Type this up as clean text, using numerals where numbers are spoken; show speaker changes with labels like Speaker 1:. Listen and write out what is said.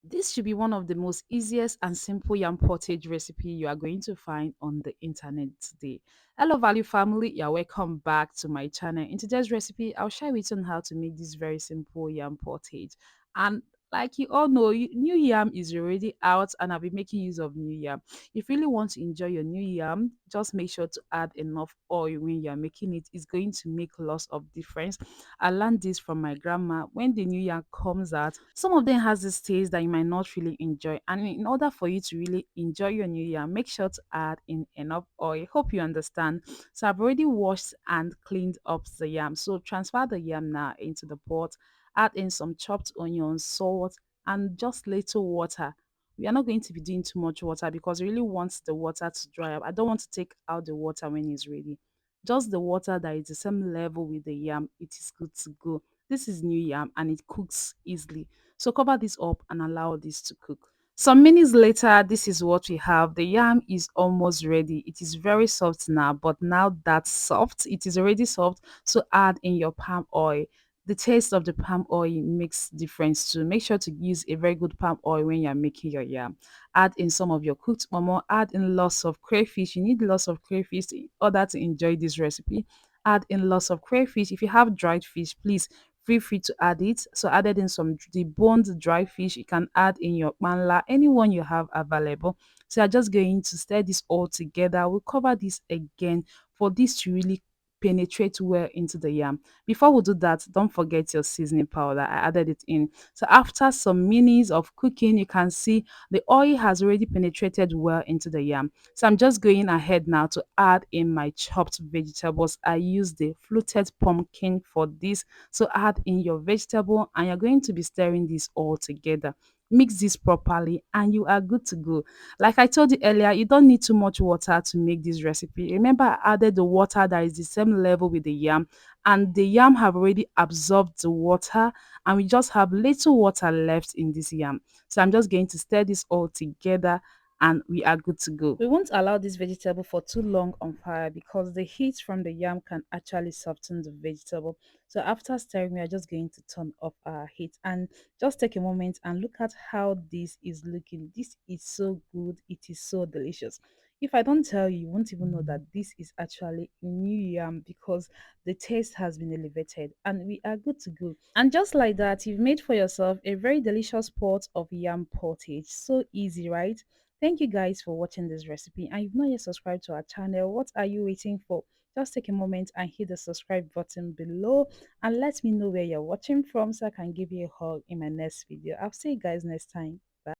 Speaker 1: This should be one of the most easiest and simple yam pottage recipe you are going to find on the internet today. Hello, value family. You're welcome back to my channel. In today's recipe, I'll share with you on how to make this very simple yam pottage. And like you all know, new yam is already out, and I'll be making use of new yam. If you really want to enjoy your new yam, just make sure to add enough oil when you're making it. It's going to make lots of difference. I learned this from my grandma. When the new year comes out, some of them has this taste that you might not really enjoy. And in order for you to really enjoy your new year, make sure to add in enough oil. Hope you understand. So I've already washed and cleaned up the yam. So transfer the yam now into the pot. Add in some chopped onions, salt, and just little water. We are not going to be doing too much water because we really want the water to dry up. I don't want to take out the water when it's ready. Just the water that is the same level with the yam, it is good to go. This is new yam and it cooks easily. So cover this up and allow this to cook. Some minutes later, this is what we have. The yam is almost ready. It is very soft now, but now that's soft, it is already soft. So add in your palm oil. The taste of the palm oil makes difference too. Make sure to use a very good palm oil when you're making your yam. Add in some of your cooked momo. Add in lots of crayfish. You need lots of crayfish in order to enjoy this recipe. Add in lots of crayfish. If you have dried fish, please feel free to add it. So added in some deboned dry fish. You can add in your manla, anyone you have available. So you're just going to stir this all together. We'll cover this again for this to really penetrate well into the yam. Before we do that, don't forget your seasoning powder. I added it in. So after some minutes of cooking, you can see the oil has already penetrated well into the yam. So I'm just going ahead now to add in my chopped vegetables. I use the fluted pumpkin for this. So add in your vegetable and you're going to be stirring this all together. Mix this properly and you are good to go. Like I told you earlier, you don't need too much water to make this recipe. Remember, I added the water that is the same level with the yam, and the yam have already absorbed the water, and we just have little water left in this yam. So I'm just going to stir this all together and we are good to go. We won't allow this vegetable for too long on fire because the heat from the yam can actually soften the vegetable. So after stirring, we are just going to turn off our heat and just take a moment and look at how this is looking. This is so good. It is so delicious. If I don't tell you, you won't even know that this is actually new yam because the taste has been elevated and we are good to go. And just like that, you've made for yourself a very delicious pot of yam pottage. So easy, right? Thank you guys for watching this recipe. And you've not yet subscribed to our channel, what are you waiting for? Just take a moment and hit the subscribe button below and let me know where you're watching from so I can give you a hug in my next video. I'll see you guys next time.